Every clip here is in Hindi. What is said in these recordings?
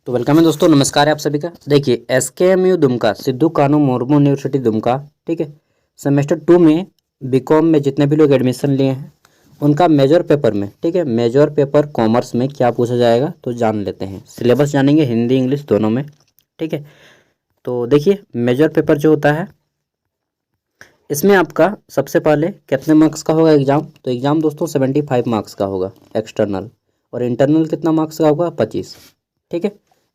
तो वेलकम है दोस्तों, नमस्कार है आप सभी का। देखिए SKMU दुमका, सिद्धू कानू मुर्मू यूनिवर्सिटी दुमका, ठीक है। सेमेस्टर 2 में बीकॉम में जितने भी लोग एडमिशन लिए हैं उनका मेजर पेपर में, ठीक है, मेजर पेपर कॉमर्स में क्या पूछा जाएगा तो जान लेते हैं। सिलेबस जानेंगे हिंदी इंग्लिश दोनों में, ठीक है। तो देखिए मेजर पेपर जो होता है इसमें आपका सबसे पहले कितने मार्क्स का होगा एग्ज़ाम, तो एग्ज़ाम दोस्तों 75 मार्क्स का होगा एक्सटर्नल, और इंटरनल कितना मार्क्स का होगा 25, ठीक है।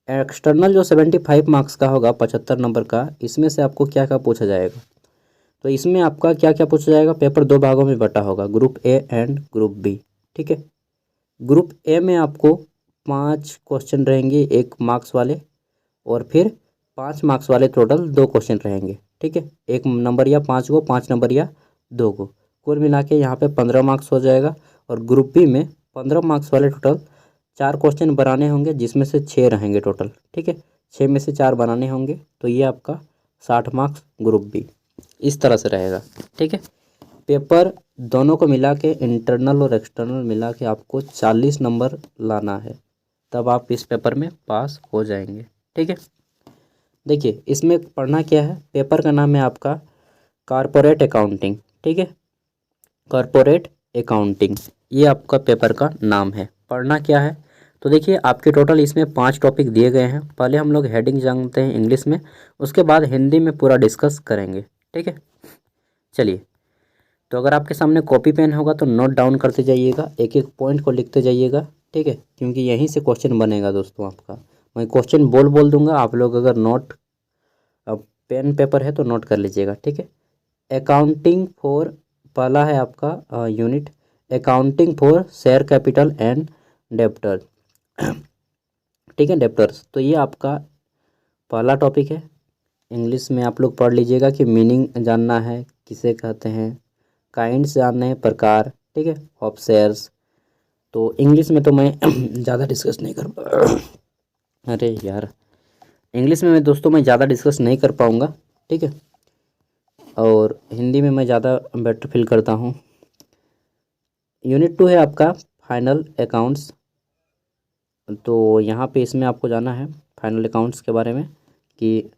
एक्सटर्नल जो 75 मार्क्स का होगा 75 नंबर का, इसमें से आपको क्या क्या पूछा जाएगा, तो इसमें आपका क्या क्या पूछा जाएगा। पेपर दो भागों में बटा होगा, group A and group B, ठीक है। ग्रुप ए में आपको 5 क्वेश्चन रहेंगे 1 मार्क्स वाले, और फिर 5 मार्क्स वाले टोटल 2 क्वेश्चन रहेंगे, ठीक है। 1 नंबर या 5 को, 5 नंबर या 2 को, कुल मिला के यहाँ पे 15 मार्क्स हो जाएगा। और ग्रुप बी में 15 मार्क्स वाले टोटल 4 क्वेश्चन बनाने होंगे, जिसमें से 6 रहेंगे टोटल, ठीक है। 6 में से 4 बनाने होंगे, तो ये आपका 60 मार्क्स ग्रुप बी इस तरह से रहेगा, ठीक है। पेपर दोनों को मिला के, इंटरनल और एक्सटर्नल मिला के आपको 40 नंबर लाना है, तब आप इस पेपर में पास हो जाएंगे, ठीक है। देखिए इसमें पढ़ना क्या है, पेपर का नाम है आपका कॉरपोरेट अकाउंटिंग, ठीक है। कॉरपोरेट अकाउंटिंग ये आपका पेपर का नाम है। पढ़ना क्या है, तो देखिए आपके टोटल इसमें 5 टॉपिक दिए गए हैं। पहले हम लोग हेडिंग जानते हैं इंग्लिश में, उसके बाद हिंदी में पूरा डिस्कस करेंगे, ठीक है। चलिए, तो अगर आपके सामने कॉपी पेन होगा तो नोट डाउन करते जाइएगा, एक एक पॉइंट को लिखते जाइएगा, ठीक है, क्योंकि यहीं से क्वेश्चन बनेगा दोस्तों आपका। मैं क्वेश्चन बोल दूंगा, आप लोग अगर नोट पेन पेपर है तो नोट कर लीजिएगा, ठीक है। अकाउंटिंग फॉर, पहला है आपका unit accounting for share capital and debtor, ठीक है, डेप्टर्स। तो ये आपका पहला टॉपिक है। इंग्लिश में आप लोग पढ़ लीजिएगा कि मीनिंग जानना है, किसे कहते हैं, काइंड्स जानने हैं, प्रकार, ठीक है, ऑफ शेयर्स। तो इंग्लिश में तो मैं ज़्यादा डिस्कस नहीं कर अरे यार, इंग्लिश में मैं दोस्तों मैं ज़्यादा डिस्कस नहीं कर पाऊँगा, ठीक है। और हिंदी में मैं ज़्यादा बेटर फील करता हूँ। यूनिट 2 है आपका फाइनल अकाउंट्स, तो यहाँ पे इसमें आपको जाना है फाइनल अकाउंट्स के बारे में कि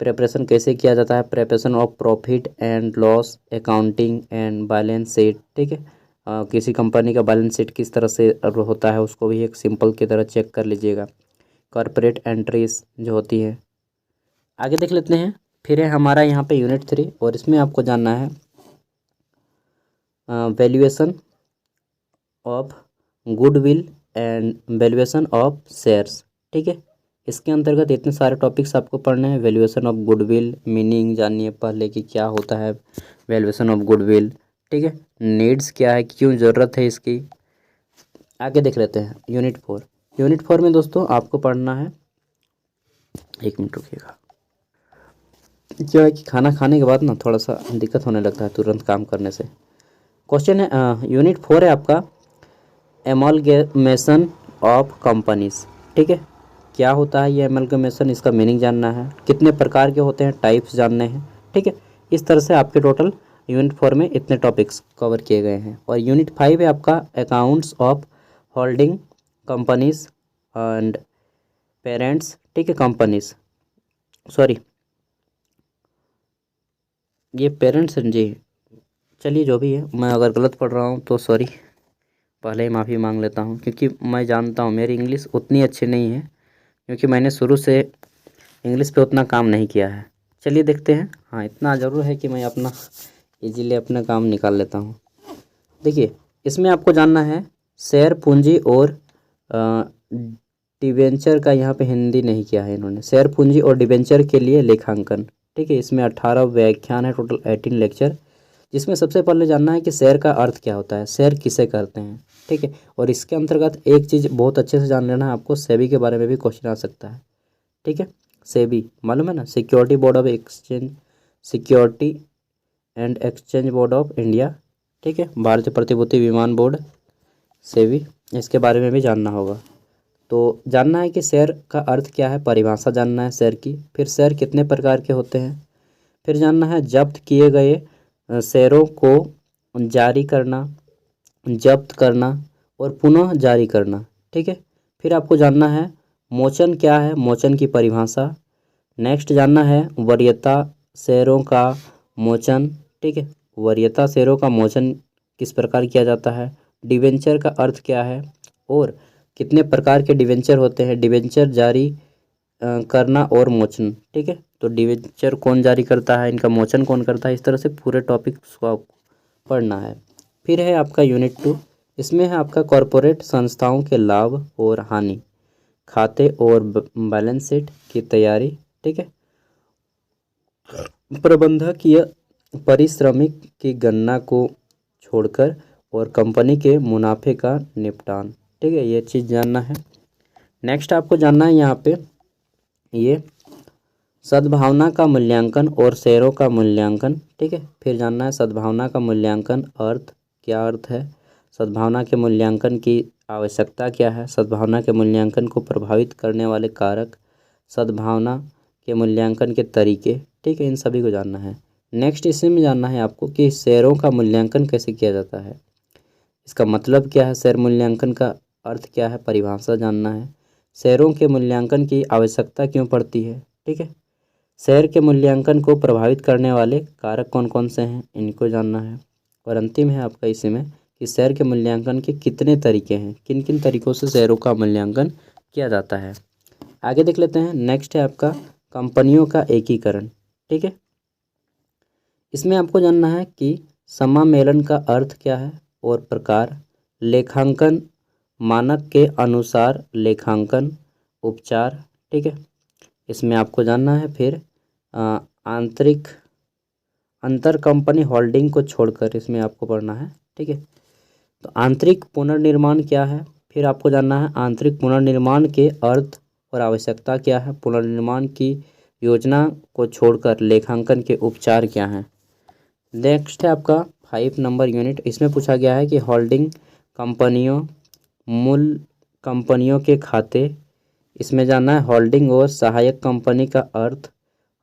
प्रिपरेशन कैसे किया जाता है, preparation of profit and loss accounting and balance sheet, ठीक है। किसी कंपनी का बैलेंस शीट किस तरह से होता है उसको भी एक सिंपल की तरह चेक कर लीजिएगा। कॉर्पोरेट एंट्रीज जो होती है, आगे देख लेते हैं। फिर है हमारा यहाँ पे यूनिट 3, और इसमें आपको जानना है valuation of goodwill and valuation of shares, ठीक है। इसके अंतर्गत इतने सारे टॉपिक्स आपको पढ़ने हैं। वैल्यूएशन ऑफ गुडविल मीनिंग जानिए पहले कि क्या होता है वैल्यूएशन ऑफ गुडविल, ठीक है। नीड्स क्या है, क्यों ज़रूरत है इसकी। आगे देख लेते हैं यूनिट 4। यूनिट 4 में दोस्तों आपको पढ़ना है, एक मिनट रुकिएगा, क्या है कि खाना खाने के बाद ना थोड़ा सा दिक्कत होने लगता है तुरंत काम करने से। क्वेश्चन है यूनिट 4 है आपका एमलगमेशन ऑफ कंपनीज, ठीक है। क्या होता है ये एमलगमेशन, इसका मीनिंग जानना है, कितने प्रकार के होते हैं, टाइप्स जानने हैं, ठीक है। इस तरह से आपके टोटल यूनिट 4 में इतने टॉपिक्स कवर किए गए हैं। और यूनिट 5 है आपका accounts of holding companies and parents, ठीक है, कंपनीज, सॉरी ये पेरेंट्स जी, चलिए जो भी है, मैं अगर गलत पढ़ रहा हूँ तो सॉरी, पहले ही माफ़ी मांग लेता हूँ, क्योंकि मैं जानता हूँ मेरी इंग्लिश उतनी अच्छी नहीं है, क्योंकि मैंने शुरू से इंग्लिश पे उतना काम नहीं किया है। चलिए देखते हैं, हाँ इतना ज़रूर है कि मैं अपना इजीली अपना काम निकाल लेता हूँ। देखिए इसमें आपको जानना है शेयर पूंजी और डिबेंचर का, यहाँ पे हिंदी नहीं किया है इन्होंने, शेयर पूंजी और डिबेंचर के लिए लेखांकन, ठीक है। इसमें 18 व्याख्यान है, टोटल 18 लेक्चर, जिसमें सबसे पहले जानना है कि शेयर का अर्थ क्या होता है, शेयर किसे करते हैं, ठीक है। और इसके अंतर्गत एक चीज़ बहुत अच्छे से जान लेना है आपको, सेबी के बारे में भी क्वेश्चन आ सकता है, ठीक है। सेबी मालूम है ना, security board of exchange, security and exchange board of India, ठीक है, भारतीय प्रतिभूति विमान बोर्ड, सेबी, इसके बारे में भी जानना होगा। तो जानना है कि शेयर का अर्थ क्या है, परिभाषा जानना है शेयर की, फिर शेयर कितने प्रकार के होते हैं, फिर जानना है जब्त किए गए शेयरों को जारी करना, जब्त करना और पुनः जारी करना, ठीक है। फिर आपको जानना है मोचन क्या है, मोचन की परिभाषा। नेक्स्ट जानना है वरीयता शेयरों का मोचन, ठीक है, वरीयता शेयरों का मोचन किस प्रकार किया जाता है। डिवेंचर का अर्थ क्या है और कितने प्रकार के डिवेंचर होते हैं। डिवेंचर जारी करना और मोचन, ठीक है, तो डिवेंचर कौन जारी करता है, इनका मोचन कौन करता है, इस तरह से पूरे टॉपिक को आपको पढ़ना है। फिर है आपका यूनिट 2, इसमें है आपका कॉरपोरेट संस्थाओं के लाभ और हानि खाते और बैलेंस शीट की तैयारी, ठीक है, प्रबंधकीय पारिश्रमिक की गणना को छोड़कर और कंपनी के मुनाफे का निपटान, ठीक है, ये चीज़ जानना है। नेक्स्ट आपको जानना है यहाँ पे ये सद्भावना का मूल्यांकन और शेयरों का मूल्यांकन, ठीक है, फिर जानना है सद्भावना का मूल्यांकन अर्थ क्या अर्थ है, सद्भावना के मूल्यांकन की आवश्यकता क्या है, सद्भावना के मूल्यांकन को प्रभावित करने वाले कारक, सद्भावना के मूल्यांकन के तरीके, ठीक है, इन सभी को जानना है। नेक्स्ट इसमें जानना है आपको कि शेयरों का मूल्यांकन कैसे किया जाता है, इसका मतलब क्या है, शेयर मूल्यांकन का अर्थ क्या है, परिभाषा जानना है। शेयरों के मूल्यांकन की आवश्यकता क्यों पड़ती है, ठीक है, शेयर के मूल्यांकन को प्रभावित करने वाले कारक कौन कौन से हैं, इनको जानना है। और अंतिम है आपका इसमें कि शेयर के मूल्यांकन के कितने तरीके हैं, किन किन तरीक़ों से शेयरों का मूल्यांकन किया जाता है। आगे देख लेते हैं। नेक्स्ट है आपका कंपनियों का एकीकरण, ठीक है, इसमें आपको जानना है कि समामेलन का अर्थ क्या है और प्रकार, लेखांकन मानक के अनुसार लेखांकन उपचार, ठीक है, इसमें आपको जानना है। फिर आंतरिक अंतर कंपनी होल्डिंग को छोड़कर इसमें आपको पढ़ना है, ठीक है, तो आंतरिक पुनर्निर्माण क्या है, फिर आपको जानना है आंतरिक पुनर्निर्माण के अर्थ और आवश्यकता क्या है, पुनर्निर्माण की योजना को छोड़कर लेखांकन के उपचार क्या हैं। नेक्स्ट है आपका 5 नंबर यूनिट, इसमें पूछा गया है कि होल्डिंग कंपनियों मूल कंपनियों के खाते, इसमें जानना है होल्डिंग और सहायक कंपनी का अर्थ,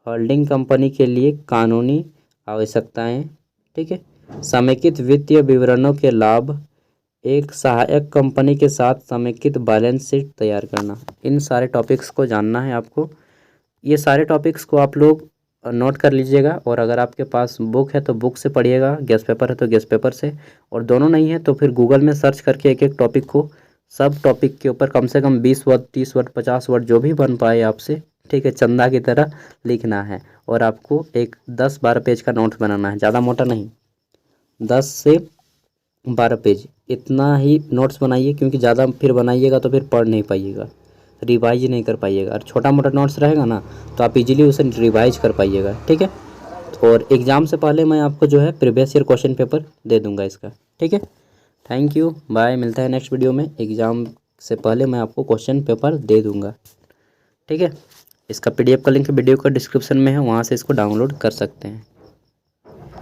होल्डिंग कंपनी के लिए कानूनी आवश्यकताएं, ठीक है, समेकित वित्तीय विवरणों के लाभ, एक सहायक कंपनी के साथ समेकित बैलेंस शीट तैयार करना, इन सारे टॉपिक्स को जानना है आपको। ये सारे टॉपिक्स को आप लोग नोट कर लीजिएगा और अगर आपके पास बुक है तो बुक से पढ़िएगा, गेस्ट पेपर है तो गेस्ट पेपर से, और दोनों नहीं है तो फिर गूगल में सर्च करके एक एक टॉपिक को, सब टॉपिक के ऊपर कम से कम 20 वर्ड 30 वर्ड 50 वर्ड जो भी बन पाए आपसे, ठीक है, चंदा की तरह लिखना है और आपको एक 10-12 पेज का नोट्स बनाना है, ज़्यादा मोटा नहीं, 10 से 12 पेज इतना ही नोट्स बनाइए, क्योंकि ज़्यादा फिर बनाइएगा तो फिर पढ़ नहीं पाइएगा, रिवाइज नहीं कर पाइएगा, और छोटा मोटा नोट्स रहेगा ना तो आप इजीली उसे रिवाइज कर पाइएगा, ठीक है। और एग्ज़ाम से पहले मैं आपको जो है प्रीवियस ईयर क्वेश्चन पेपर दे दूंगा इसका, ठीक है। थैंक यू, बाय, मिलता है नेक्स्ट वीडियो में। एग्ज़ाम से पहले मैं आपको क्वेश्चन पेपर दे दूँगा, ठीक है। इसका PDF का लिंक वीडियो का डिस्क्रिप्शन में है, वहाँ से इसको डाउनलोड कर सकते हैं।